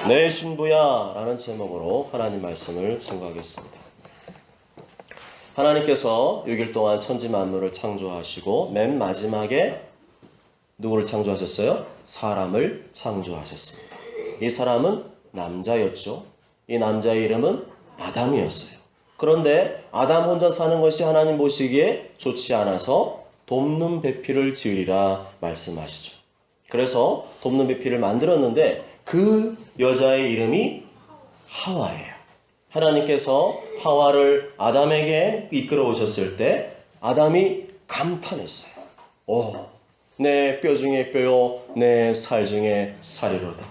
내 신부야 라는 제목으로 하나님 말씀을 증거하겠습니다. 하나님께서 6일 동안 천지 만물을 창조하시고 맨 마지막에 누구를 창조하셨어요? 사람을 창조하셨습니다. 이 사람은 남자였죠. 이 남자의 이름은 아담이었어요. 그런데 아담 혼자 사는 것이 하나님 보시기에 좋지 않아서 돕는 배필을 지으리라 말씀하시죠. 그래서 돕는 배필을 만들었는데 그 여자의 이름이 하와예요. 하나님께서 하와를 아담에게 이끌어 오셨을 때 아담이 감탄했어요. 내 뼈 중에 뼈요 내 살 중에 살이로다.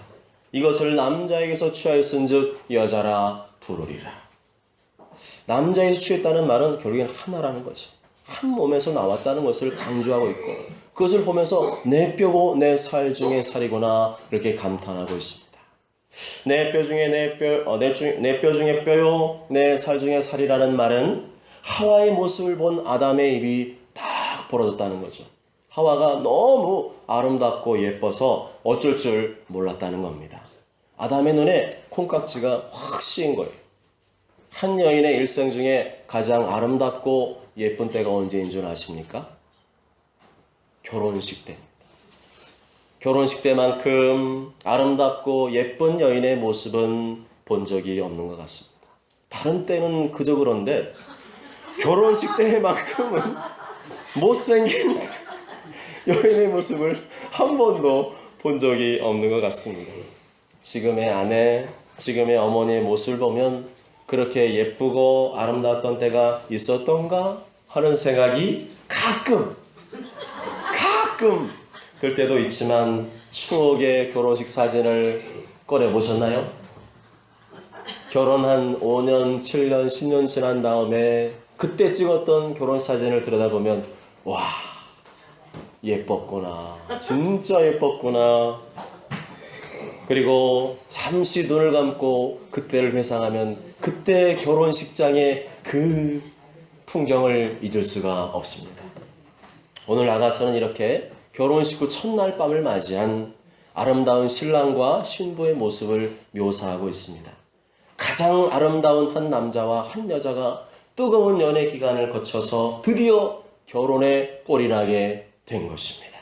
이것을 남자에게서 취하였은즉 여자라 부르리라. 남자에게서 취했다는 말은 결국엔 하나라는 거죠. 한 몸에서 나왔다는 것을 강조하고 있고 그것을 보면서 내 뼈고 내 살 중에 살이구나 이렇게 감탄하고 있습니다. 내 뼈 중에 내 뼈 중에 뼈요 내 살 중에 살이라는 말은 하와의 모습을 본 아담의 입이 딱 벌어졌다는 거죠. 하와가 너무 아름답고 예뻐서 어쩔 줄 몰랐다는 겁니다. 아담의 눈에 콩깍지가 확 씌인 거예요. 한 여인의 일생 중에 가장 아름답고 예쁜 때가 언제인 줄 아십니까? 결혼식 때입니다. 결혼식 때만큼 아름답고 예쁜 여인의 모습은 본 적이 없는 것 같습니다. 다른 때는 그저 그런데 결혼식 때만큼은 못생긴 여인의 모습을 한 번도 본 적이 없는 것 같습니다. 지금의 아내, 지금의 어머니의 모습을 보면 그렇게 예쁘고 아름다웠던 때가 있었던가 하는 생각이 가끔 그럴 때도 있지만 추억의 결혼식 사진을 꺼내보셨나요? 결혼한 5년, 7년, 10년 지난 다음에 그때 찍었던 결혼식 사진을 들여다보면 와, 예뻤구나. 진짜 예뻤구나. 그리고 잠시 눈을 감고 그때를 회상하면 그때 결혼식장의 그 풍경을 잊을 수가 없습니다. 오늘 나가서는 이렇게 결혼식 후 첫날 밤을 맞이한 아름다운 신랑과 신부의 모습을 묘사하고 있습니다. 가장 아름다운 한 남자와 한 여자가 뜨거운 연애 기간을 거쳐서 드디어 결혼에 꼴이 나게 된 것입니다.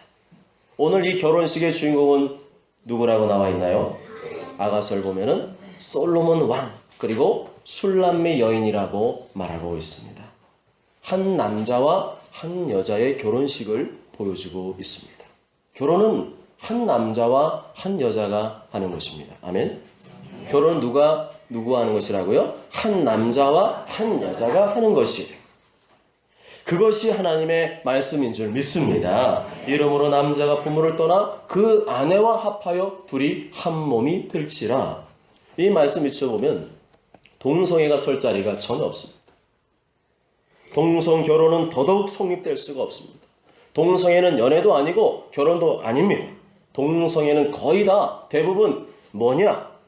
오늘 이 결혼식의 주인공은 누구라고 나와 있나요? 아가서를 보면은 솔로몬 왕 그리고 술람미 여인이라고 말하고 있습니다. 한 남자와 한 여자의 결혼식을 보여주고 있습니다. 결혼은 한 남자와 한 여자가 하는 것입니다. 아멘. 결혼은 누구와 하는 것이라고요? 한 남자와 한 여자가 하는 것이에요. 그것이 하나님의 말씀인 줄 믿습니다. 이러므로 남자가 부모를 떠나 그 아내와 합하여 둘이 한 몸이 될지라. 이 말씀 미쳐보면 동성애가 설 자리가 전혀 없습니다. 동성 결혼은 더더욱 성립될 수가 없습니다. 동성애는 연애도 아니고 결혼도 아닙니다. 동성애는 거의 다 대부분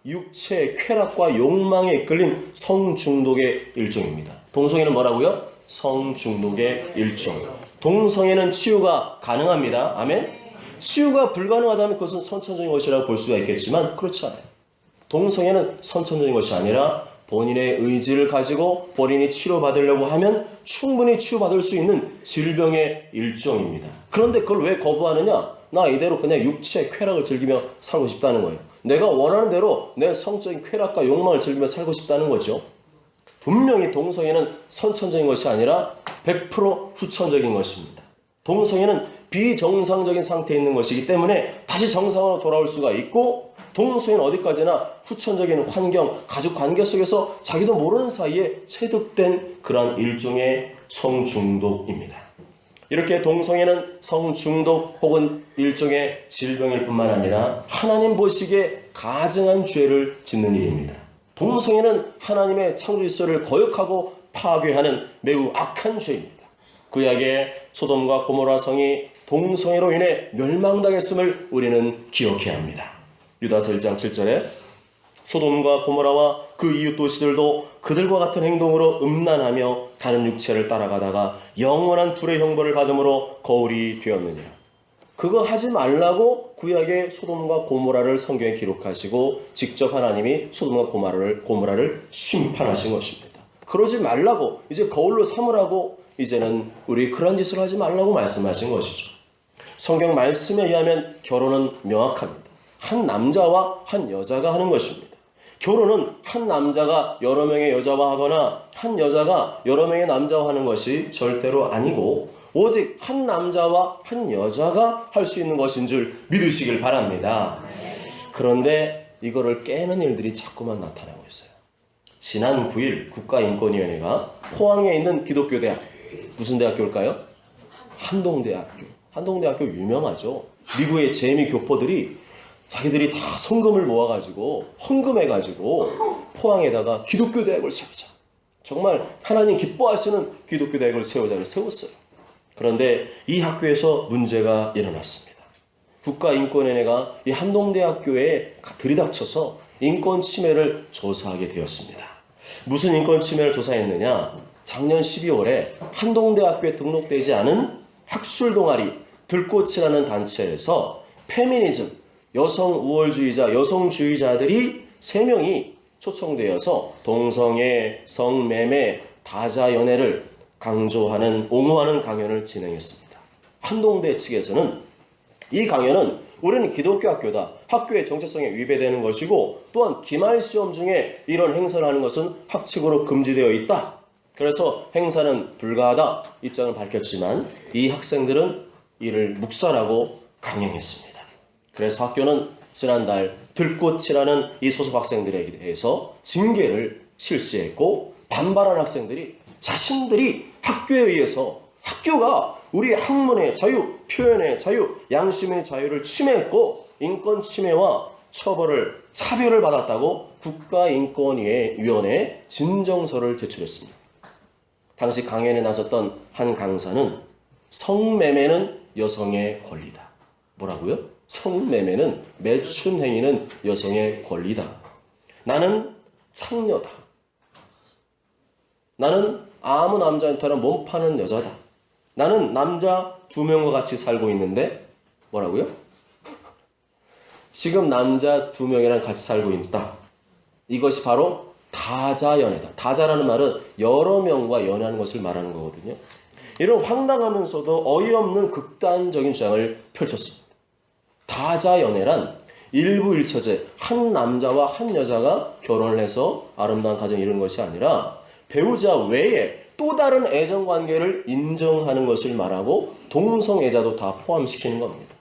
육체의 쾌락과 욕망에 이끌린 성중독의 일종입니다. 동성애는 뭐라고요? 성중독의 일종. 동성애는 치유가 가능합니다. 아멘? 치유가 불가능하다면 그것은 선천적인 것이라고 볼 수가 있겠지만 그렇지 않아요. 동성애는 선천적인 것이 아니라 본인의 의지를 가지고 본인이 치료받으려고 하면 충분히 치유받을 수 있는 질병의 일종입니다. 그런데 그걸 왜 거부하느냐? 나 이대로 그냥 육체의 쾌락을 즐기며 살고 싶다는 거예요. 내가 원하는 대로 내 성적인 쾌락과 욕망을 즐기며 살고 싶다는 거죠. 분명히 동성애는 선천적인 것이 아니라 100% 후천적인 것입니다. 동성애는 비정상적인 상태에 있는 것이기 때문에 다시 정상으로 돌아올 수가 있고 동성애는 어디까지나 후천적인 환경, 가족 관계 속에서 자기도 모르는 사이에 체득된 그러한 일종의 성중독입니다. 이렇게 동성애는 성중독 혹은 일종의 질병일 뿐만 아니라 하나님 보시기에 가증한 죄를 짓는 일입니다. 동성애는 하나님의 창조 질서를 거역하고 파괴하는 매우 악한 죄입니다. 구약의 소돔과 고모라 성이 동성애로 인해 멸망당했음을 우리는 기억해야 합니다. 유다서 1장 7절에 소돔과 고모라와 그 이웃 도시들도 그들과 같은 행동으로 음란하며 다른 육체를 따라가다가 영원한 불의 형벌을 받음으로 거울이 되었느니라. 그거 하지 말라고 구약의 소돔과 고모라를 성경에 기록하시고 직접 하나님이 소돔과 고모라를 심판하신 것입니다. 그러지 말라고, 이제 거울로 삼으라고, 이제는 우리 그런 짓을 하지 말라고 말씀하신 것이죠. 성경 말씀에 의하면 결혼은 명확합니다. 한 남자와 한 여자가 하는 것입니다. 결혼은 한 남자가 여러 명의 여자와 하거나 한 여자가 여러 명의 남자와 하는 것이 절대로 아니고 오직 한 남자와 한 여자가 할 수 있는 것인 줄 믿으시길 바랍니다. 그런데 이거를 깨는 일들이 자꾸만 나타나고 있어요. 지난 9일 국가인권위원회가 포항에 있는 기독교 대학, 무슨 대학교일까요? 한동대학교. 한동대학교 유명하죠. 미국의 재미 교포들이 자기들이 다 성금을 모아가지고 헌금해가지고 포항에다가 기독교 대학을 세우자. 정말 하나님 기뻐하시는 기독교 대학을 세우자를 세웠어요. 그런데 이 학교에서 문제가 일어났습니다. 국가인권위원회가 이 한동대학교에 들이닥쳐서 인권 침해를 조사하게 되었습니다. 무슨 인권 침해를 조사했느냐? 작년 12월에 한동대학교에 등록되지 않은 학술 동아리 들꽃이라는 단체에서 페미니즘, 여성 우월주의자, 여성주의자들이 3명이 초청되어서 동성애, 성매매, 다자연애를 강조하는, 옹호하는 강연을 진행했습니다. 한동대 측에서는 이 강연은 우리는 기독교 학교다, 학교의 정체성에 위배되는 것이고 또한 기말 시험 중에 이런 행사를 하는 것은 학칙으로 금지되어 있다. 그래서 행사는 불가하다 입장을 밝혔지만 이 학생들은 이를 묵살하고 강행했습니다. 그래서 학교는 지난달 들꽃이라는 이 소속 학생들에 대해서 징계를 실시했고 반발한 학생들이 자신들이 학교에 의해서 학교가 우리 학문의 자유, 표현의 자유, 양심의 자유를 침해했고 인권 침해와 차별을 받았다고 국가인권위원회에 진정서를 제출했습니다. 당시 강연에 나섰던 한 강사는 성매매는 여성의 권리다. 뭐라고요? 성매매는 매춘 행위는 여성의 권리다. 나는 창녀다. 나는 아무 남자한테나 몸 파는 여자다. 나는 남자 2명과 같이 살고 있는데 뭐라고요? 지금 남자 2명이랑 같이 살고 있다. 이것이 바로 다자연애다. 다자라는 말은 여러 명과 연애하는 것을 말하는 거거든요. 이런 황당하면서도 어이없는 극단적인 주장을 펼쳤습니다. 다자연애란 일부일처제 한 남자와 한 여자가 결혼을 해서 아름다운 가정을 이루는 것이 아니라 배우자 외에 또 다른 애정관계를 인정하는 것을 말하고 동성애자도 다 포함시키는 겁니다.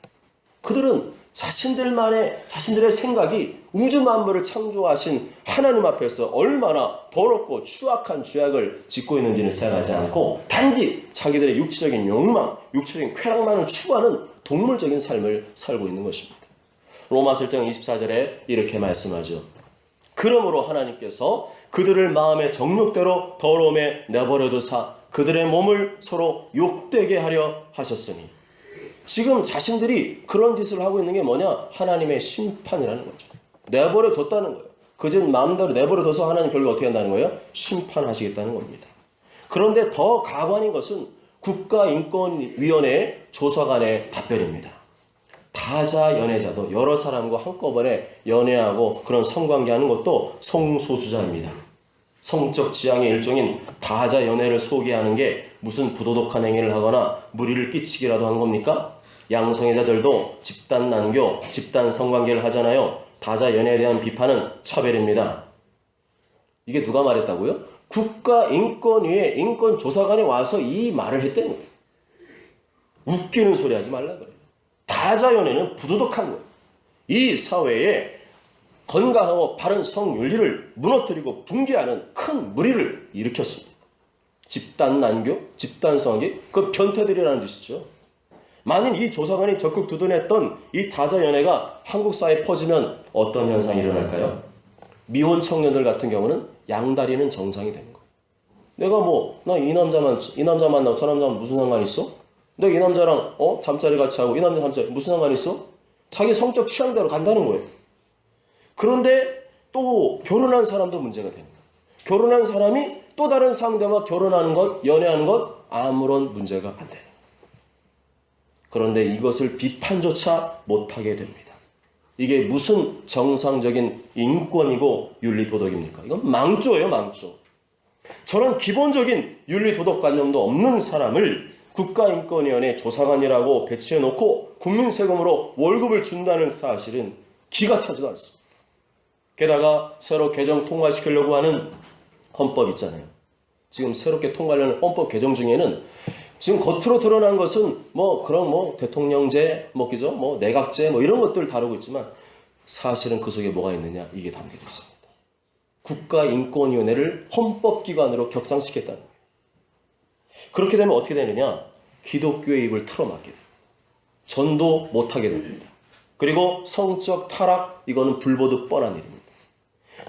그들은 자신들의 생각이 우주 만물을 창조하신 하나님 앞에서 얼마나 더럽고 추악한 죄악을 짓고 있는지는 생각하지 않고 단지 자기들의 육체적인 욕망, 육체적인 쾌락만을 추구하는 동물적인 삶을 살고 있는 것입니다. 로마서 1장 24절에 이렇게 말씀하죠. 그러므로 하나님께서 그들을 마음의 정욕대로 더러움에 내버려 두사 그들의 몸을 서로 욕되게 하려 하셨으니, 지금 자신들이 그런 짓을 하고 있는 게 뭐냐? 하나님의 심판이라는 거죠. 내버려 뒀다는 거예요. 그저 마음대로 내버려 둬서 하나님 결국 어떻게 한다는 거예요? 심판하시겠다는 겁니다. 그런데 더 가관인 것은 국가인권위원회의 조사관의 답변입니다. 다자 연애자도 여러 사람과 한꺼번에 연애하고 그런 성관계하는 것도 성소수자입니다. 성적 지향의 일종인 다자 연애를 소개하는 게 무슨 부도덕한 행위를 하거나 무리를 끼치기라도 한 겁니까? 양성애자들도 집단 난교, 집단 성관계를 하잖아요. 다자 연애에 대한 비판은 차별입니다. 이게 누가 말했다고요? 국가인권위의 인권조사관이 와서 이 말을 했다는 거예요. 웃기는 소리 하지 말라 그래요. 다자연애는 부도덕한 거예요. 이 사회에 건강하고 바른 성윤리를 무너뜨리고 붕괴하는 큰 무리를 일으켰습니다. 집단 난교, 집단 성관계, 그 변태들이라는 뜻이죠. 만일 이 조사관이 적극 두둔했던 이 다자연애가 한국 사회에 퍼지면 어떤 현상이 일어날까요? 미혼 청년들 같은 경우는 양다리는 정상이 되는 거예요. 내가 나 이 남자 만나고 저 남자만 무슨 상관 있어? 내가 이 남자랑 잠자리 같이 하고 이 남자 잠자리 무슨 상관 있어? 자기 성적 취향대로 간다는 거예요. 그런데 또 결혼한 사람도 문제가 됩니다. 결혼한 사람이 또 다른 상대와 결혼하는 것, 연애하는 것 아무런 문제가 안 돼요. 그런데 이것을 비판조차 못하게 됩니다. 이게 무슨 정상적인 인권이고 윤리도덕입니까? 이건 망조예요, 망조. 저런 기본적인 윤리도덕관념도 없는 사람을 국가인권위원회 조사관이라고 배치해놓고 국민 세금으로 월급을 준다는 사실은 기가 차지도 않습니다. 게다가 새로 개정 통과시키려고 하는 헌법 있잖아요. 지금 새롭게 통과하려는 헌법 개정 중에는 지금 겉으로 드러난 것은 그런 대통령제, 그죠? 내각제, 이런 것들 다루고 있지만 사실은 그 속에 뭐가 있느냐? 이게 담겨져 있습니다. 국가인권위원회를 헌법기관으로 격상시켰다는 거예요. 그렇게 되면 어떻게 되느냐? 기독교의 입을 틀어막게 됩니다. 전도 못하게 됩니다. 그리고 성적 타락, 이거는 불보듯 뻔한 일입니다.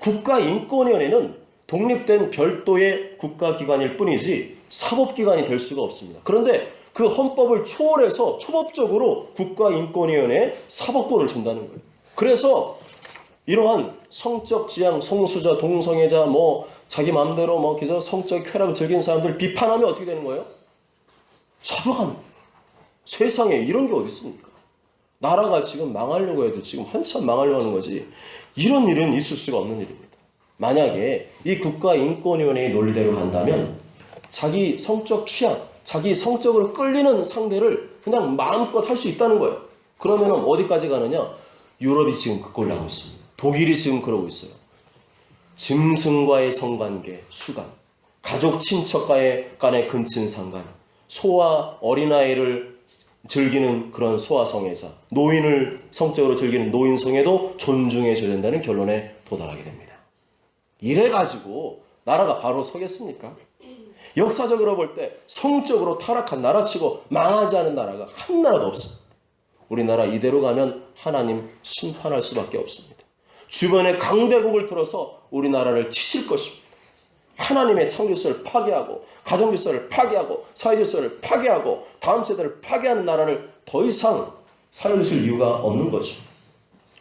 국가인권위원회는 독립된 별도의 국가기관일 뿐이지 사법기관이 될 수가 없습니다. 그런데 그 헌법을 초월해서 초법적으로 국가인권위원회에 사법권을 준다는 거예요. 그래서 이러한 성적 지향, 성수자, 동성애자, 자기 마음대로 그저 성적 쾌락을 즐기는 사람들 비판하면 어떻게 되는 거예요? 잡아가는 거예요. 세상에 이런 게 어디 있습니까? 나라가 지금 망하려고 해도 지금 한참 망하려고 하는 거지. 이런 일은 있을 수가 없는 일입니다. 만약에 이 국가인권위원회의 논리대로 간다면 자기 성적 취향, 자기 성적으로 끌리는 상대를 그냥 마음껏 할 수 있다는 거예요. 그러면 어디까지 가느냐? 유럽이 지금 그 꼴을 하고 있습니다. 독일이 지금 그러고 있어요. 짐승과의 성관계, 수간, 가족 친척과의 간의 근친 상간, 소와 어린아이를 즐기는 그런 소아성애자, 노인을 성적으로 즐기는 노인성애도 존중해줘야 된다는 결론에 도달하게 됩니다. 이래가지고 나라가 바로 서겠습니까? 역사적으로 볼 때 성적으로 타락한 나라치고 망하지 않은 나라가 한 나라도 없습니다. 우리나라 이대로 가면 하나님 심판할 수밖에 없습니다. 주변에 강대국을 들어서 우리나라를 치실 것입니다. 하나님의 창조질서를 파괴하고 가정질서를 파괴하고 사회질서를 파괴하고 다음 세대를 파괴하는 나라를 더 이상 살려주실 이유가 없는 거죠.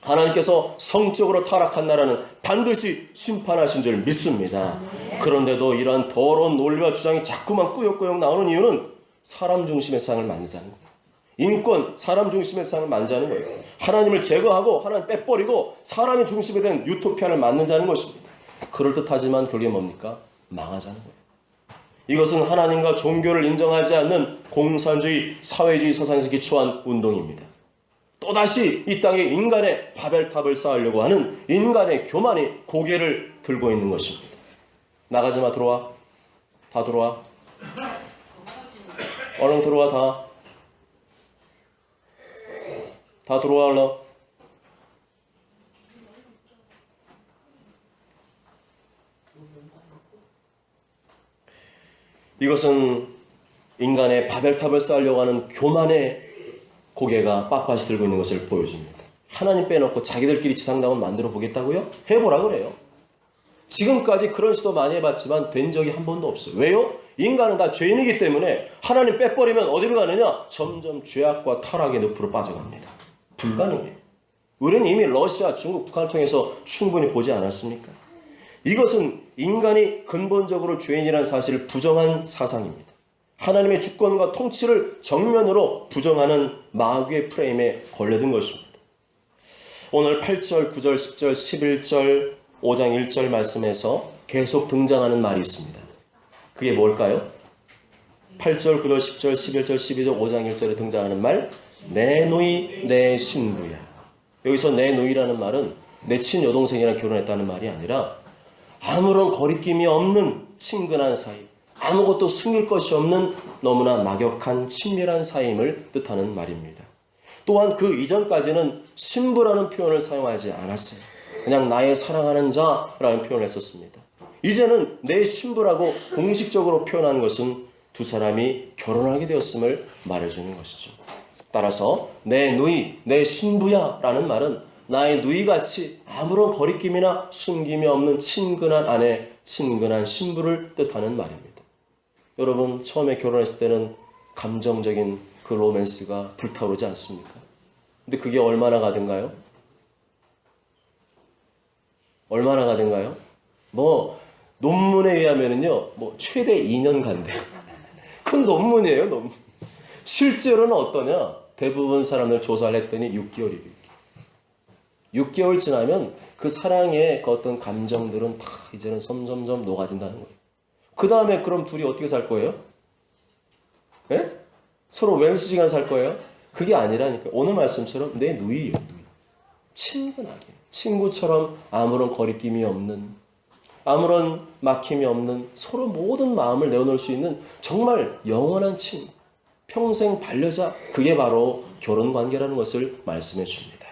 하나님께서 성적으로 타락한 나라는 반드시 심판하신 줄 믿습니다. 그런데도 이러한 더러운 논리와 주장이 자꾸만 꾸역꾸역 나오는 이유는 사람 중심의 세상을 만들자는 거예요. 인권, 사람 중심의 세상을 만들자는 거예요. 하나님을 제거하고 하나님 빼버리고 사람이 중심이 된 유토피아를 만들자는 것입니다. 그럴듯하지만 그게 뭡니까? 망하자는 거예요. 이것은 하나님과 종교를 인정하지 않는 공산주의, 사회주의 서상에서 기초한 운동입니다. 또다시 이 땅에 인간의 바벨탑을 쌓으려고 하는 인간의 교만이 고개를 들고 있는 것입니다. 나가지 마, 들어와. 다 들어와. 얼른 들어와, 다. 다 들어와, 얼른. 이것은 인간의 바벨탑을 쌓으려고 하는 교만의 고개가 빳빳이 들고 있는 것을 보여줍니다. 하나님 빼놓고 자기들끼리 지상당원 만들어 보겠다고요? 해보라 그래요. 지금까지 그런 시도 많이 해봤지만 된 적이 한 번도 없어요. 왜요? 인간은 다 죄인이기 때문에 하나님 빼버리면 어디로 가느냐? 점점 죄악과 타락의 늪으로 빠져갑니다. 불가능해요. 우리는 이미 러시아, 중국, 북한을 통해서 충분히 보지 않았습니까? 이것은 인간이 근본적으로 죄인이라는 사실을 부정한 사상입니다. 하나님의 주권과 통치를 정면으로 부정하는 마귀의 프레임에 걸려든 것입니다. 오늘 8절, 9절, 10절, 11절, 5장 1절 말씀에서 계속 등장하는 말이 있습니다. 그게 뭘까요? 8절, 9절, 10절, 11절, 12절, 5장 1절에 등장하는 말, 내 누이, 내 신부야. 여기서 내 누이라는 말은 내 친여동생이랑 결혼했다는 말이 아니라 아무런 거리낌이 없는 친근한 사이, 아무것도 숨길 것이 없는 너무나 막역한 친밀한 사이임을 뜻하는 말입니다. 또한 그 이전까지는 신부라는 표현을 사용하지 않았어요. 그냥 나의 사랑하는 자라는 표현을 했었습니다. 이제는 내 신부라고 공식적으로 표현한 것은 두 사람이 결혼하게 되었음을 말해주는 것이죠. 따라서 내 누이, 내 신부야 라는 말은 나의 누이같이 아무런 거리낌이나 숨김이 없는 친근한 아내, 친근한 신부를 뜻하는 말입니다. 여러분, 처음에 결혼했을 때는 감정적인 그 로맨스가 불타오르지 않습니까? 근데 그게 얼마나 가든가요? 얼마나 가든가요? 논문에 의하면은요, 최대 2년 간대요. 큰 논문이에요, 논문. 실제로는 어떠냐? 대부분 사람들 조사를 했더니 6개월이래요. 6개월 지나면 그 사랑의 그 어떤 감정들은 다 이제는 점점점 녹아진다는 거예요. 그 다음에 그럼 둘이 어떻게 살 거예요? 예? 서로 왼수지간 살 거예요? 그게 아니라니까. 오늘 말씀처럼 내 누이예요. 누이. 친근하게. 친구처럼 아무런 거리낌이 없는, 아무런 막힘이 없는, 서로 모든 마음을 내어놓을 수 있는 정말 영원한 친구, 평생 반려자, 그게 바로 결혼관계라는 것을 말씀해 줍니다.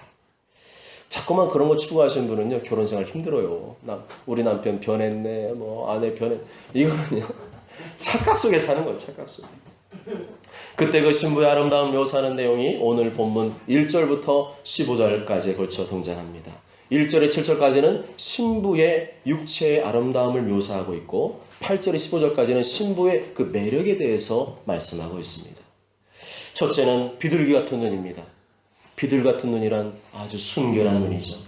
자꾸만 그런 거 추구하시는 분은요, 결혼생활 힘들어요. 우리 남편 변했네, 아내 변했네. 이거는요, 착각 속에 사는 거예요, 착각 속에. 그때 그 신부의 아름다움 묘사하는 내용이 오늘 본문 1절부터 15절까지에 걸쳐 등장합니다. 1절에 7절까지는 신부의 육체의 아름다움을 묘사하고 있고 8절에 15절까지는 신부의 그 매력에 대해서 말씀하고 있습니다. 첫째는 비둘기 같은 눈입니다. 비둘기 같은 눈이란 아주 순결한 눈이죠.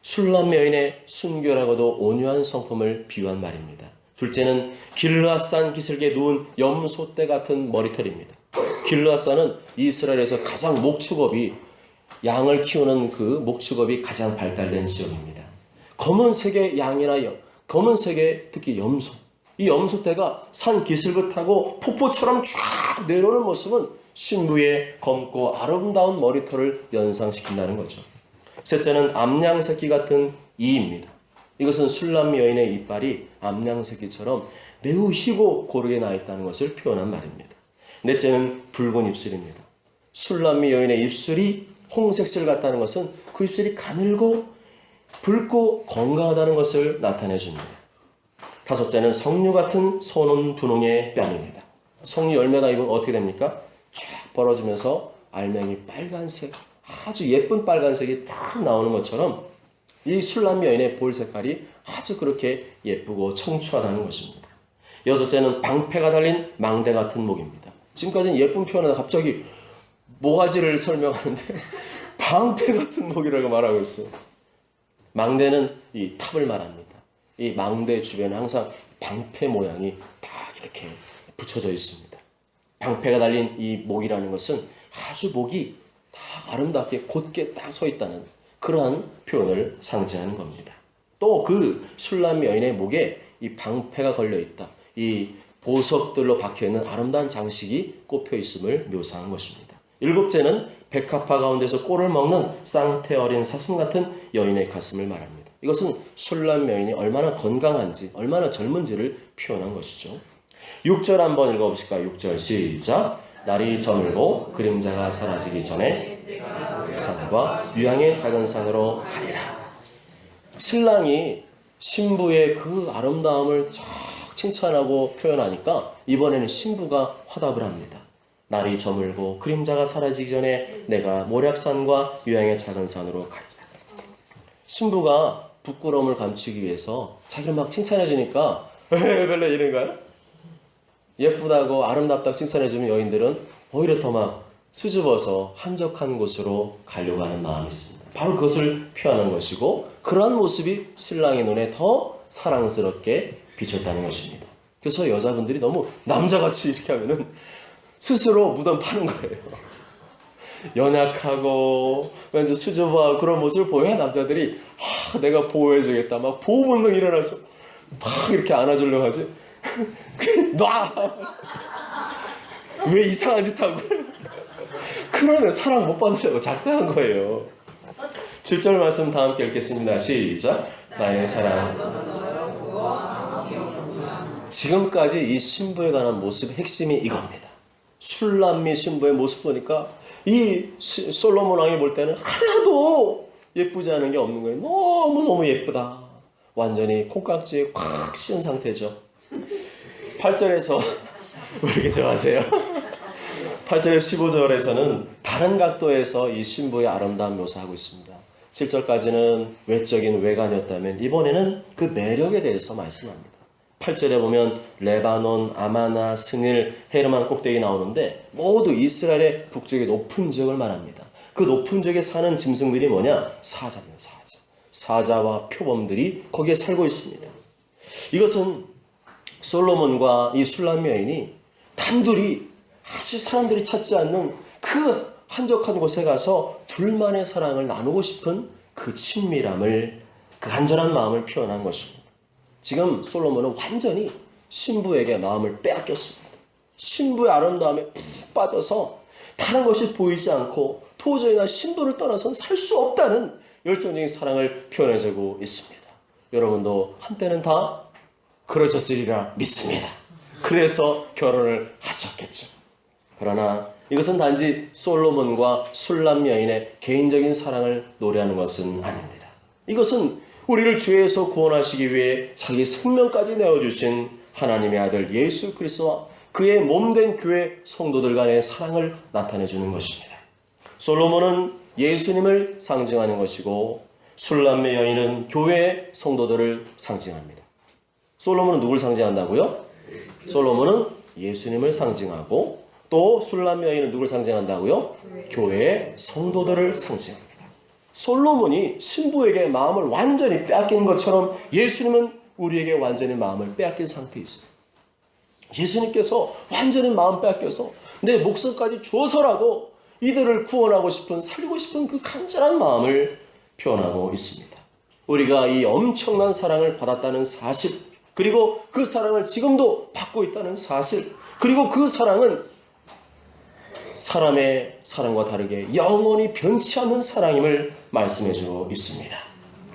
술람 여인의 순결하고도 온유한 성품을 비유한 말입니다. 둘째는 길르앗산 기슭에 누운 염소떼 같은 머리털입니다. 길르앗산은 이스라엘에서 가장 목축업이, 양을 키우는 그 목축업이 가장 발달된 지역입니다. 검은색의 양이나 검은색의 특히 염소, 이 염소떼가 산 기슭을 타고 폭포처럼 쫙 내려오는 모습은 신부의 검고 아름다운 머리털을 연상시킨다는 거죠. 셋째는 암양새끼 같은 이입니다. 이것은 술람 여인의 이빨이 암양새끼처럼 매우 희고 고르게 나 있다는 것을 표현한 말입니다. 넷째는 붉은 입술입니다. 술람미 여인의 입술이 홍색슬 같다는 것은 그 입술이 가늘고 붉고 건강하다는 것을 나타내 줍니다. 다섯째는 석류 같은 소는 분홍의 뺨입니다. 석류 열매가 익으면 어떻게 됩니까? 쫙 벌어지면서 알맹이 빨간색, 아주 예쁜 빨간색이 딱 나오는 것처럼 이 술람 여인의 볼 색깔이 아주 그렇게 예쁘고 청초하다는 것입니다. 여섯째는 방패가 달린 망대 같은 목입니다. 지금까지는 예쁜 표현을 갑자기 모가지를 설명하는데 방패 같은 목이라고 말하고 있어요. 망대는 이 탑을 말합니다. 이 망대 주변에 항상 방패 모양이 딱 이렇게 붙여져 있습니다. 방패가 달린 이 목이라는 것은 아주 목이 딱 아름답게 곧게 딱 서 있다는 그러한 표현을 상징하는 겁니다. 또 그 술람 여인의 목에 이 방패가 걸려 있다. 이 보석들로 박혀있는 아름다운 장식이 꼽혀 있음을 묘사한 것입니다. 일곱째는 백합화 가운데서 꿀을 먹는 쌍태 어린 사슴 같은 여인의 가슴을 말합니다. 이것은 술람 여인이 얼마나 건강한지, 얼마나 젊은지를 표현한 것이죠. 6절 한번 읽어보실까요? 6절 시작. 날이 저물고 그림자가 사라지기 전에 산과 유향의 작은 산으로 가리라. 신랑이 신부의 그 아름다움을 쫙 칭찬하고 표현하니까 이번에는 신부가 화답을 합니다. 날이 저물고 그림자가 사라지기 전에 내가 모략산과 유향의 작은 산으로 가리라. 신부가 부끄러움을 감추기 위해서 자기를 막 칭찬해주니까 별로 이런가요? 예쁘다고 아름답다고 칭찬해주는 여인들은 오히려 더 막 수줍어서 한적한 곳으로 가려고 하는 마음이 있습니다. 바로 그것을 표현하는 것이고 그러한 모습이 신랑의 눈에 더 사랑스럽게 비쳤다는 것입니다. 그래서 여자분들이 너무 남자같이 이렇게 하면은 스스로 무덤 파는 거예요. 연약하고 왠지 수줍어하고 그런 모습을 보여야 남자들이 내가 보호해주겠다 막 보호 본능 일어나서 막 이렇게 안아주려고 하지. 놔! 왜 이상한 짓 하고 그러면 사랑 못 받으려고 작정한 거예요. 7절 말씀 다 함께 읽겠습니다. 시작. 나의 사랑. 지금까지 이 신부에 관한 모습의 핵심이 이겁니다. 술람미 신부의 모습 보니까 이 솔로몬 왕이 볼 때는 하나도 예쁘지 않은 게 없는 거예요. 너무너무 예쁘다. 완전히 콩깍지에 콱 씌운 상태죠. 8절에서 왜 이렇게 좋아하세요? 8절에 15절에서는 다른 각도에서 이 신부의 아름다움 묘사하고 있습니다. 7절까지는 외적인 외관이었다면 이번에는 그 매력에 대해서 말씀합니다. 8절에 보면 레바논, 아마나, 스닐, 헤르만 꼭대기 나오는데 모두 이스라엘의 북쪽의 높은 지역을 말합니다. 그 높은 지역에 사는 짐승들이 뭐냐? 사자입니다. 사자. 사자와 표범들이 거기에 살고 있습니다. 이것은 솔로몬과 이 술람 여인이 단둘이 아주 사람들이 찾지 않는 그 한적한 곳에 가서 둘만의 사랑을 나누고 싶은 그 친밀함을, 그 간절한 마음을 표현한 것입니다. 지금 솔로몬은 완전히 신부에게 마음을 빼앗겼습니다. 신부의 아름다움에 푹 빠져서 다른 것이 보이지 않고 도저히 나 신부를 떠나서는 살 수 없다는 열정적인 사랑을 표현해주고 있습니다. 여러분도 한때는 다 그러셨으리라 믿습니다. 그래서 결혼을 하셨겠죠. 그러나 이것은 단지 솔로몬과 술람 여인의 개인적인 사랑을 노래하는 것은 아닙니다. 이것은 우리를 죄에서 구원하시기 위해 자기 생명까지 내어주신 하나님의 아들 예수 그리스도와 그의 몸된 교회 성도들 간의 사랑을 나타내주는 것입니다. 솔로몬은 예수님을 상징하는 것이고 술람의 여인은 교회의 성도들을 상징합니다. 솔로몬은 누굴 상징한다고요? 솔로몬은 예수님을 상징하고 또 술람 여인은 누굴 상징한다고요? 교회의 성도들을 상징합니다. 솔로몬이 신부에게 마음을 완전히 빼앗긴 것처럼 예수님은 우리에게 완전히 마음을 빼앗긴 상태에 있어요. 예수님께서 완전히 마음 빼앗겨서 내 목숨까지 줘서라도 이들을 구원하고 싶은, 살리고 싶은 그 간절한 마음을 표현하고 있습니다. 우리가 이 엄청난 사랑을 받았다는 사실, 그리고 그 사랑을 지금도 받고 있다는 사실, 그리고 그 사랑은 사람의 사랑과 다르게 영원히 변치 않는 사랑임을 말씀해주고 있습니다.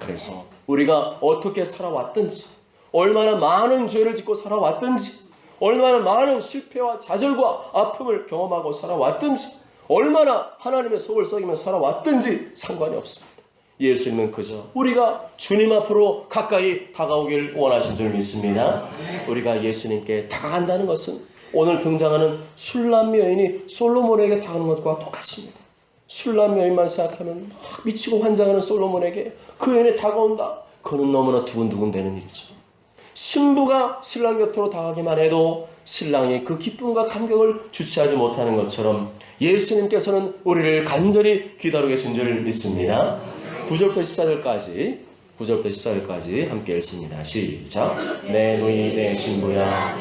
그래서 우리가 어떻게 살아왔든지, 얼마나 많은 죄를 짓고 살아왔든지, 얼마나 많은 실패와 좌절과 아픔을 경험하고 살아왔든지, 얼마나 하나님의 속을 썩이며 살아왔든지 상관이 없습니다. 예수님은 그저 우리가 주님 앞으로 가까이 다가오길 원하신 줄 믿습니다. 우리가 예수님께 다가간다는 것은 오늘 등장하는 술람 여인이 솔로몬에게 다가가는 것과 똑같습니다. 술람 여인만 생각하면 미치고 환장하는 솔로몬에게 그 여인이 다가온다. 그는 너무나 두근두근 되는 일이죠. 신부가 신랑 곁으로 다가가기만 해도 신랑이 그 기쁨과 감격을 주체하지 못하는 것처럼 예수님께서는 우리를 간절히 기다리고 계신 줄 믿습니다. 9절부터 14절까지 함께 읽습니다. 시작. 내 누이 내 신부야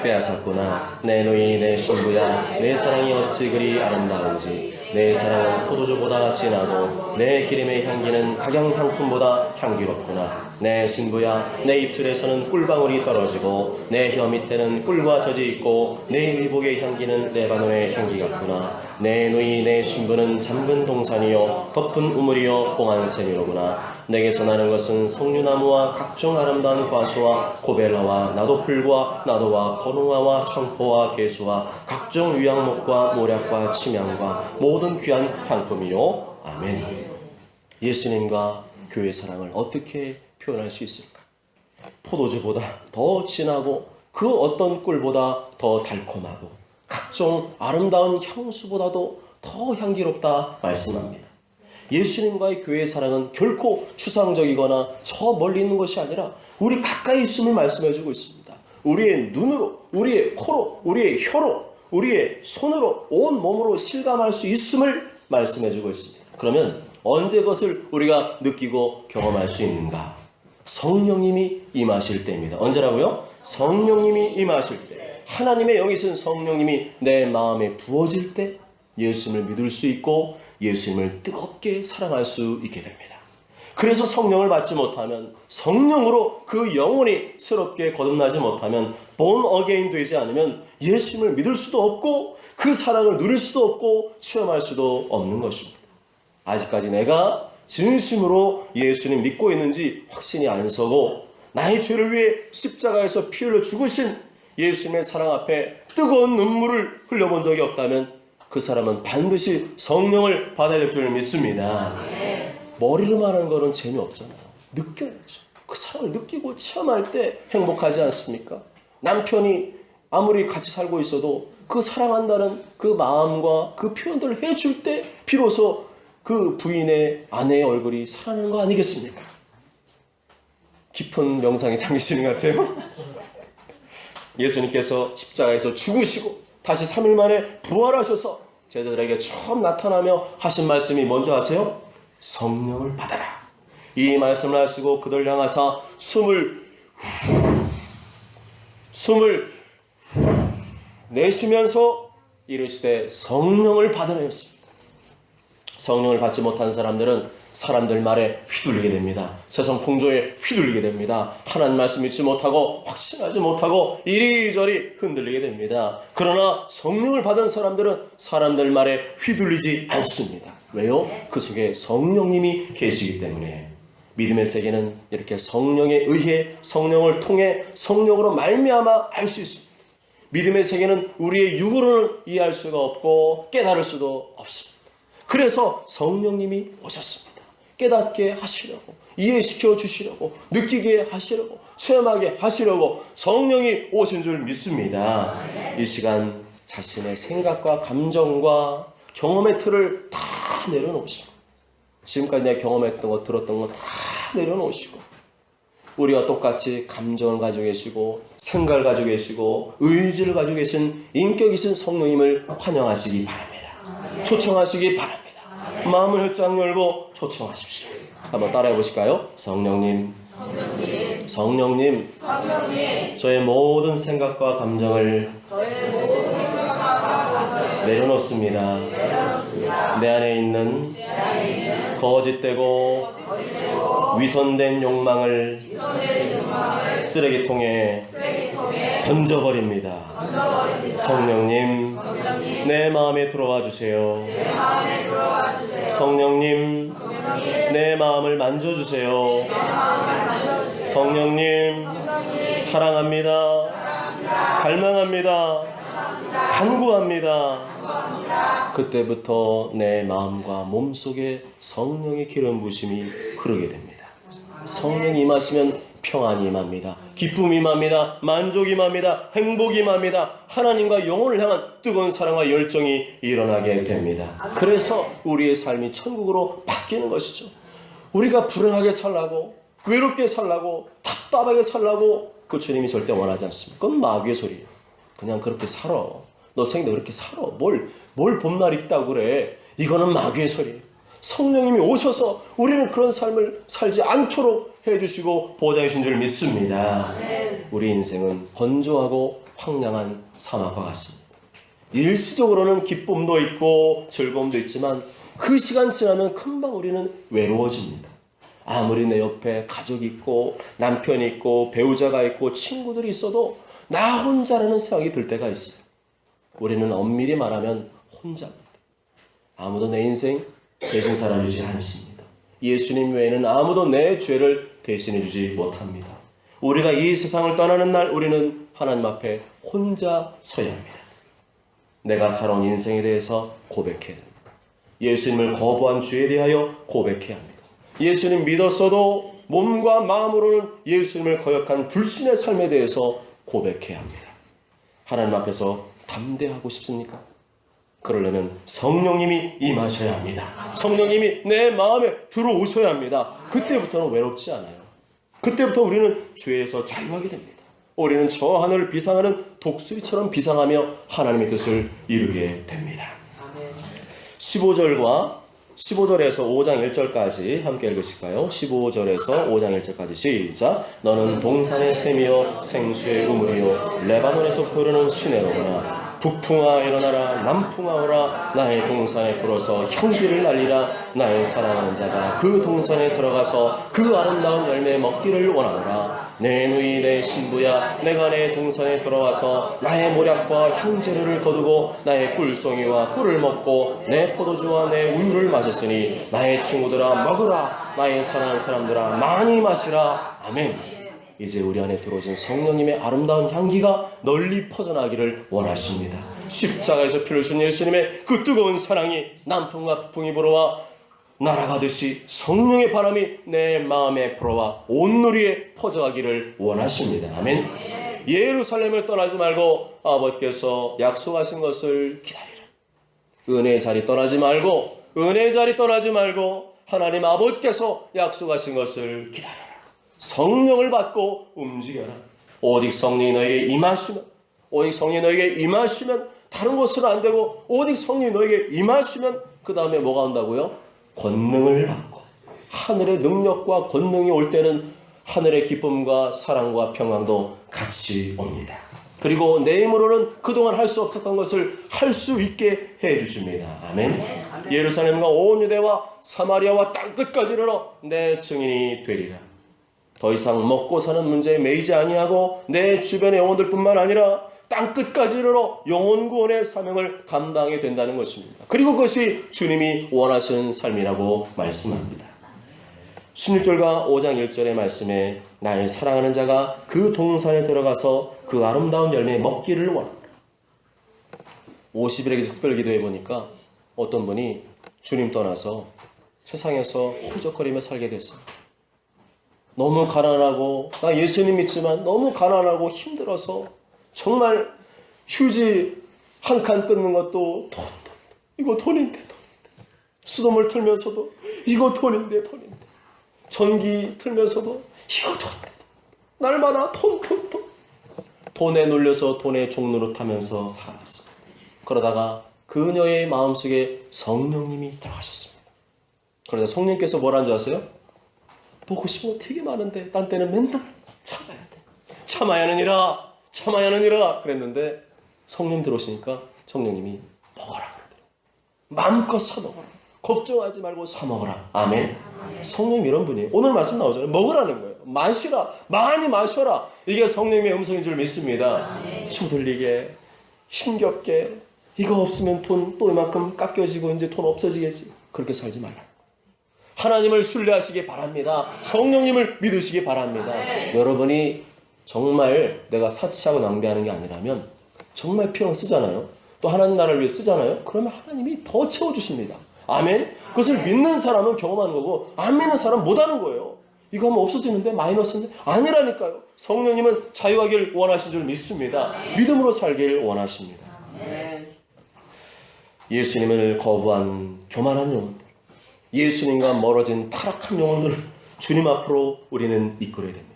빼앗았구나. 내 누이 내 신부야 내 사랑이 어찌 그리 아름다운지. 내 사랑은 포도주보다 진하고 내 기름의 향기는 각양상품보다 향기롭구나. 내 신부야 내 입술에서는 꿀방울이 떨어지고 내 혀 밑에는 꿀과 젖이 있고 내 의복의 향기는 레바논의 향기 같구나. 내 누이 내 신부는 잠근 동산이요 덮은 우물이요 봉한 샘이로구나. 내게서 나는 것은 석류나무와 각종 아름다운 과수와 고벨라와 나도풀과 나도와 거농화와 청포와 개수와 각종 유향목과 모략과 침향과 모든 귀한 향품이요. 아멘. 예수님과 교회 사랑을 어떻게 표현할 수 있을까? 포도주보다 더 진하고 그 어떤 꿀보다 더 달콤하고 각종 아름다운 향수보다도 더 향기롭다 말씀합니다. 예수님과의 교회의 사랑은 결코 추상적이거나 저 멀리 있는 것이 아니라 우리 가까이 있음을 말씀해주고 있습니다. 우리의 눈으로, 우리의 코로, 우리의 혀로, 우리의 손으로, 온 몸으로 실감할 수 있음을 말씀해주고 있습니다. 그러면 언제 그것을 우리가 느끼고 경험할 수 있는가? 성령님이 임하실 때입니다. 언제라고요? 성령님이 임하실 때, 하나님의 영이신 성령님이 내 마음에 부어질 때 예수님을 믿을 수 있고 예수님을 뜨겁게 사랑할 수 있게 됩니다. 그래서 성령을 받지 못하면, 성령으로 그 영혼이 새롭게 거듭나지 못하면, born again 되지 않으면 예수님을 믿을 수도 없고 그 사랑을 누릴 수도 없고 체험할 수도 없는 것입니다. 아직까지 내가 진심으로 예수님 믿고 있는지 확신이 안 서고 나의 죄를 위해 십자가에서 피 흘려 죽으신 예수님의 사랑 앞에 뜨거운 눈물을 흘려본 적이 없다면 그 사람은 반드시 성령을 받아야 될 줄 믿습니다. 머리로만 하는 거는 재미없잖아요. 느껴야죠. 그 사랑을 느끼고 체험할 때 행복하지 않습니까? 남편이 아무리 같이 살고 있어도 그 사랑한다는 그 마음과 그 표현들을 해줄 때 비로소 그 부인의 아내의 얼굴이 살아나는 거 아니겠습니까? 깊은 명상에 잠기시는 것 같아요. 예수님께서 십자가에서 죽으시고 다시 3일 만에 부활하셔서 제자들에게 처음 나타나며 하신 말씀이 뭔지 아세요? 성령을 받아라. 이 말씀을 하시고 그들 향하사 숨을 숨을 내쉬면서 이르시되 성령을 받으라 했습니다. 성령을 받지 못한 사람들은 사람들 말에 휘둘리게 됩니다. 세상 풍조에 휘둘리게 됩니다. 하나님 말씀 믿지 못하고 확신하지 못하고 이리저리 흔들리게 됩니다. 그러나 성령을 받은 사람들은 사람들 말에 휘둘리지 않습니다. 왜요? 그 속에 성령님이 계시기 때문에. 믿음의 세계는 이렇게 성령에 의해 성령을 통해 성령으로 말미암아 알 수 있습니다. 믿음의 세계는 우리의 육으로는 이해할 수가 없고 깨달을 수도 없습니다. 그래서 성령님이 오셨습니다. 깨닫게 하시려고, 이해시켜 주시려고, 느끼게 하시려고, 체험하게 하시려고 성령이 오신 줄 믿습니다. 이 시간 자신의 생각과 감정과 경험의 틀을 다 내려놓으시고, 지금까지 내가 경험했던 것, 들었던 것 다 내려놓으시고, 우리와 똑같이 감정을 가지고 계시고 생각을 가지고 계시고 의지를 가지고 계신 인격이신 성령님을 환영하시기 바랍니다. 초청하시기 바랍니다. 마음을 활짝 열고 초청하십시오. 한번 따라해 보실까요? 성령님, 성령님, 저의 모든 생각과 감정을 내려놓습니다. 내 안에 있는 거짓되고 위선된 욕망을 쓰레기통에 던져버립니다. 성령님, 내 마음에 들어와 주세요. 성령님, 내 마음을 만져주세요. 성령님, 사랑합니다. 갈망합니다. 간구합니다. 그때부터 내 마음과 몸속에 성령의 기름 부심이 흐르게 됩니다. 성령이 임하시면 평안이 임합니다. 기쁨이 임합니다. 만족이 임합니다. 행복이 임합니다. 하나님과 영혼을 향한 뜨거운 사랑과 열정이 일어나게 됩니다. 그래서 우리의 삶이 천국으로 바뀌는 것이죠. 우리가 불행하게 살라고, 외롭게 살라고, 답답하게 살라고 그 주님이 절대 원하지 않습니다. 그건 마귀의 소리예요. 그냥 그렇게 살아. 너 생도 그렇게 살아. 뭘 봄날이 있다고 그래. 이거는 마귀의 소리예요. 성령님이 오셔서 우리는 그런 삶을 살지 않도록 해주시고 보호자해 주신 줄 믿습니다. 우리 인생은 건조하고 황량한 사막과 같습니다. 일시적으로는 기쁨도 있고 즐거움도 있지만 그 시간 지나면 금방 우리는 외로워집니다. 아무리 내 옆에 가족이 있고 남편이 있고 배우자가 있고 친구들이 있어도 나 혼자라는 생각이 들 때가 있어요. 우리는 엄밀히 말하면 혼자입니다. 아무도 내 인생 대신 살아주지 않습니다. 예수님 외에는 아무도 내 죄를 대신해 주지 못합니다. 우리가 이 세상을 떠나는 날 우리는 하나님 앞에 혼자 서야 합니다. 내가 살아온 인생에 대해서 고백해야 합니다. 예수님을 거부한 죄에 대하여 고백해야 합니다. 예수님 믿었어도 몸과 마음으로는 예수님을 거역한 불신의 삶에 대해서 고백해야 합니다. 하나님 앞에서 담대하고 싶습니까? 그러려면 성령님이 임하셔야 합니다. 성령님이 내 마음에 들어오셔야 합니다. 그때부터는 외롭지 않아요. 그때부터 우리는 죄에서 자유하게 됩니다. 우리는 저 하늘을 비상하는 독수리처럼 비상하며 하나님의 뜻을 이루게 됩니다. 15절에서 5장 1절까지 함께 읽으실까요? 15절에서 5장 1절까지 시작. 너는 동산의 샘이요 생수의 우물이요 레바논에서 흐르는 시내로구나. 북풍아 일어나라. 남풍아 오라. 나의 동산에 불어서 향기를 날리라. 나의 사랑하는 자가 그 동산에 들어가서 그 아름다운 열매 먹기를 원하노라. 내 누이 내 신부야, 내가 내 동산에 들어와서 나의 모략과 향재료를 거두고 나의 꿀송이와 꿀을 먹고 내 포도주와 내 우유를 마셨으니 나의 친구들아 먹으라. 나의 사랑하는 사람들아 많이 마시라. 아멘. 이제 우리 안에 들어오신 성령님의 아름다운 향기가 널리 퍼져나기를 원하십니다. 십자가에서 피를 주신 예수님의 그 뜨거운 사랑이 남풍과 북풍이 불어와 날아가듯이 성령의 바람이 내 마음에 불어와 온 누리에 퍼져가기를 원하십니다. 아멘. 예루살렘을 떠나지 말고 아버지께서 약속하신 것을 기다리라. 은혜의 자리 떠나지 말고 하나님 아버지께서 약속하신 것을 기다려라. 성령을 받고 움직여라. 오직 성령이 너에게 임하시면 다른 곳으로 안 되고 오직 성령이 너에게 임하시면 그 다음에 뭐가 온다고요? 권능을 받고 하늘의 능력과 권능이 올 때는 하늘의 기쁨과 사랑과 평강도 같이 옵니다. 그리고 내 힘으로는 그동안 할 수 없었던 것을 할 수 있게 해주십니다. 아멘. 예루살렘과 온 유대와 사마리아와 땅끝까지 이르러 내 증인이 되리라. 더 이상 먹고 사는 문제에 매이지 아니하고 내 주변의 영혼들뿐만 아니라 땅끝까지 이르러 영혼 구원의 사명을 감당하게 된다는 것입니다. 그리고 그것이 주님이 원하시는 삶이라고 말씀합니다. 16절과 5장 1절의 말씀에 나의 사랑하는 자가 그 동산에 들어가서 그 아름다운 열매 먹기를 원합니다. 50일의 특별 기도해 보니까 어떤 분이 주님 떠나서 세상에서 허우적거리며 살게 됐어요. 너무 가난하고, 나 예수님 믿지만 너무 가난하고 힘들어서 정말 휴지 한 칸 끊는 것도 돈. 이거 돈인데. 수돗물 틀면서도 이거 돈인데. 전기 틀면서도 이거 돈인데. 날마다 돈. 돈에 놀려서 돈의 종로로 타면서 살았습니다. 그러다가 그녀의 마음속에 성령님이 들어가셨습니다. 그러다 성령님께서 뭐라는 줄 아세요? 먹고 싶은 거 되게 많은데 딴 때는 맨날 참아야 돼. 참아야 하느니라 그랬는데 성령 들어오시니까 성령님이 먹어라 그러더라고요. 마음껏 사 먹어라. 걱정하지 말고 사 먹어라. 아멘. 성령님 이런 분이에요. 오늘 말씀 나오잖아요. 먹으라는 거예요. 마시라. 많이 마셔라. 이게 성령님의 음성인 줄 믿습니다. 초들리게 힘겹게 이거 없으면 돈 또 이만큼 깎여지고 이제 돈 없어지겠지. 그렇게 살지 말라. 하나님을 신뢰하시기 바랍니다. 성령님을 믿으시기 바랍니다. 여러분이 정말 내가 사치하고 낭비하는 게 아니라면 정말 필요한 쓰잖아요. 또 하나님 나라를 위해 쓰잖아요. 그러면 하나님이 더 채워주십니다. 아멘. 그것을 믿는 사람은 경험하는 거고 안 믿는 사람은 못하는 거예요. 이거 하면 없어지는데 마이너스인데 아니라니까요. 성령님은 자유하길 원하신 줄 믿습니다. 믿음으로 살길 원하십니다. 예수님을 거부한 교만한 영혼들, 예수님과 멀어진 타락한 영혼들을 주님 앞으로 우리는 이끌어야 됩니다.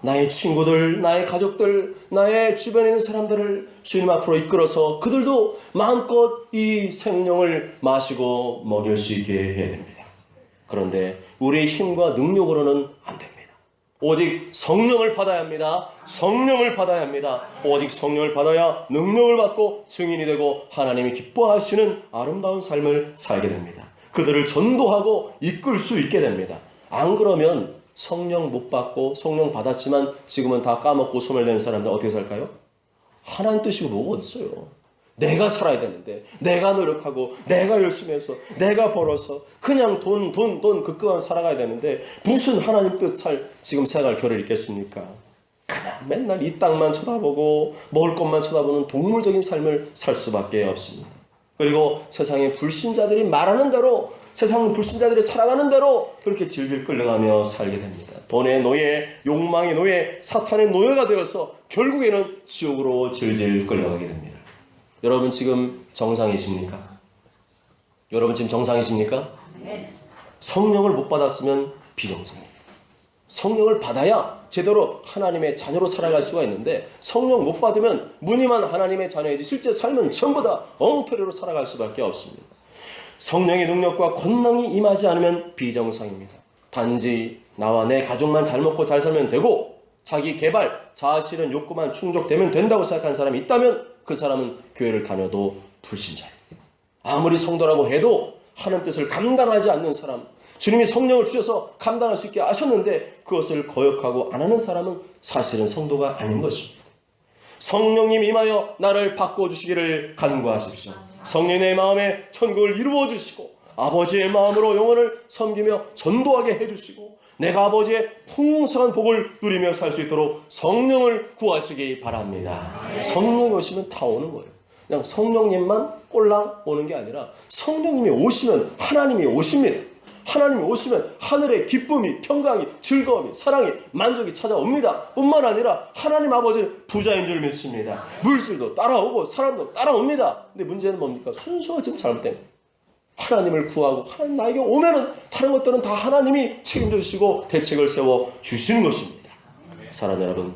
나의 친구들, 나의 가족들, 나의 주변에 있는 사람들을 주님 앞으로 이끌어서 그들도 마음껏 이 생명을 마시고 먹일 수 있게 해야 됩니다. 그런데 우리의 힘과 능력으로는 안 됩니다. 오직 성령을 받아야 합니다. 성령을 받아야 합니다. 오직 성령을 받아야 능력을 받고 증인이 되고 하나님이 기뻐하시는 아름다운 삶을 살게 됩니다. 그들을 전도하고 이끌 수 있게 됩니다. 안 그러면 성령 못 받고 성령 받았지만 지금은 다 까먹고 소멸된 사람들 어떻게 살까요? 하나님 뜻이고 뭐가 어딨어요. 내가 살아야 되는데 내가 노력하고 내가 열심히 해서 내가 벌어서 그냥 돈 그끄만 살아가야 되는데 무슨 하나님 뜻을 지금 생각할 겨를이 있겠습니까? 그냥 맨날 이 땅만 쳐다보고 먹을 것만 쳐다보는 동물적인 삶을 살 수밖에 없습니다. 그리고 세상의 불신자들이 말하는 대로 세상 불신자들이 살아가는 대로 그렇게 질질 끌려가며 살게 됩니다. 돈의 노예, 욕망의 노예, 사탄의 노예가 되어서 결국에는 지옥으로 질질 끌려가게 됩니다. 여러분 지금 정상이십니까? 여러분 지금 정상이십니까? 네. 성령을 못 받았으면 비정상입니다. 성령을 받아야 제대로 하나님의 자녀로 살아갈 수가 있는데 성령 못 받으면 무늬만 하나님의 자녀이지 실제 삶은 전부 다 엉터리로 살아갈 수밖에 없습니다. 성령의 능력과 권능이 임하지 않으면 비정상입니다. 단지 나와 내 가족만 잘 먹고 잘 살면 되고 자기 개발, 자아실현 욕구만 충족되면 된다고 생각하는 사람이 있다면 그 사람은 교회를 다녀도 불신자예요. 아무리 성도라고 해도 하나님 뜻을 감당하지 않는 사람, 주님이 성령을 주셔서 감당할 수 있게 하셨는데 그것을 거역하고 안 하는 사람은 사실은 성도가 아닌 것입니다. 성령님 임하여 나를 바꿔주시기를 간구하십시오. 성령의 마음에 천국을 이루어 주시고 아버지의 마음으로 영혼을 섬기며 전도하게 해주시고 내가 아버지의 풍성한 복을 누리며 살 수 있도록 성령을 구하시기 바랍니다. 성령이 오시면 다 오는 거예요. 그냥 성령님만 꼴랑 오는 게 아니라 성령님이 오시면 하나님이 오십니다. 하나님이 오시면 하늘의 기쁨이, 평강이, 즐거움이, 사랑이, 만족이 찾아옵니다. 뿐만 아니라 하나님 아버지는 부자인 줄 믿습니다. 물질도 따라오고 사람도 따라옵니다. 근데 문제는 뭡니까? 순서가 지금 잘못된 거예요. 하나님을 구하고 하나님 나에게 오면은 다른 것들은 다 하나님이 책임져 주시고 대책을 세워 주시는 것입니다. 사랑하는 여러분,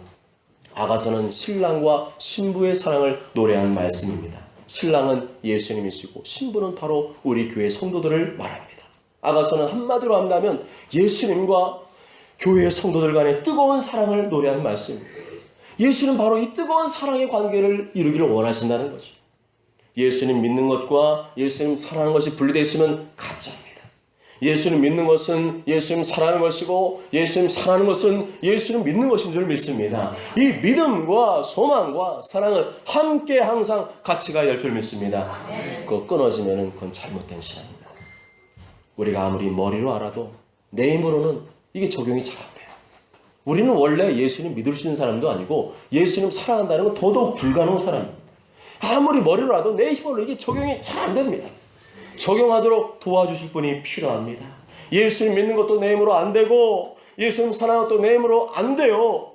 아가서는 신랑과 신부의 사랑을 노래한 말씀입니다. 신랑은 예수님이시고 신부는 바로 우리 교회 성도들을 말합니다. 아가서는 한마디로 한다면 예수님과 교회의 성도들 간의 뜨거운 사랑을 노래하는 말씀입니다. 예수는 바로 이 뜨거운 사랑의 관계를 이루기를 원하신다는 거죠. 예수님 믿는 것과 예수님 사랑하는 것이 분리되어 있으면 가짜입니다. 예수님 믿는 것은 예수님 사랑하는 것이고 예수님 사랑하는 것은 예수님 믿는 것인 줄 믿습니다. 이 믿음과 소망과 사랑을 함께 항상 같이 가야 할 줄 믿습니다. 그거 끊어지면 그건 잘못된 신앙입니다. 우리가 아무리 머리로 알아도 내 힘으로는 이게 적용이 잘 안 돼요. 우리는 원래 예수님 믿을 수 있는 사람도 아니고 예수님 사랑한다는 건 더더욱 불가능한 사람입니다. 아무리 머리로 알아도 내 힘으로 이게 적용이 잘 안 됩니다. 적용하도록 도와주실 분이 필요합니다. 예수님 믿는 것도 내 힘으로 안 되고 예수님 사랑하는 것도 내 힘으로 안 돼요.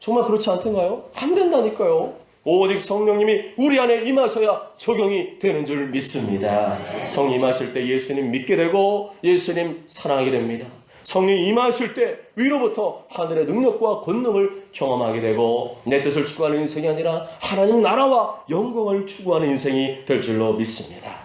정말 그렇지 않던가요? 안 된다니까요. 오직 성령님이 우리 안에 임하셔야 적용이 되는 줄 믿습니다. 성령 임하실 때 예수님 믿게 되고 예수님 사랑하게 됩니다. 성령이 임하실 때 위로부터 하늘의 능력과 권능을 경험하게 되고 내 뜻을 추구하는 인생이 아니라 하나님 나라와 영광을 추구하는 인생이 될 줄로 믿습니다.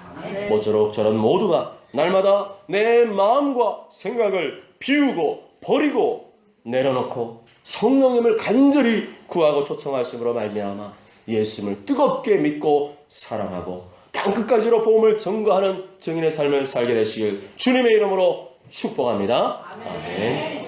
모쪼록 저는 모두가 날마다 내 마음과 생각을 비우고 버리고 내려놓고 성령님을 간절히 구하고 초청하심으로 말미암아 예수님을 뜨겁게 믿고 사랑하고 땅끝까지로 복음을 전거하는 증인의 삶을 살게 되시길 주님의 이름으로 축복합니다. 아멘.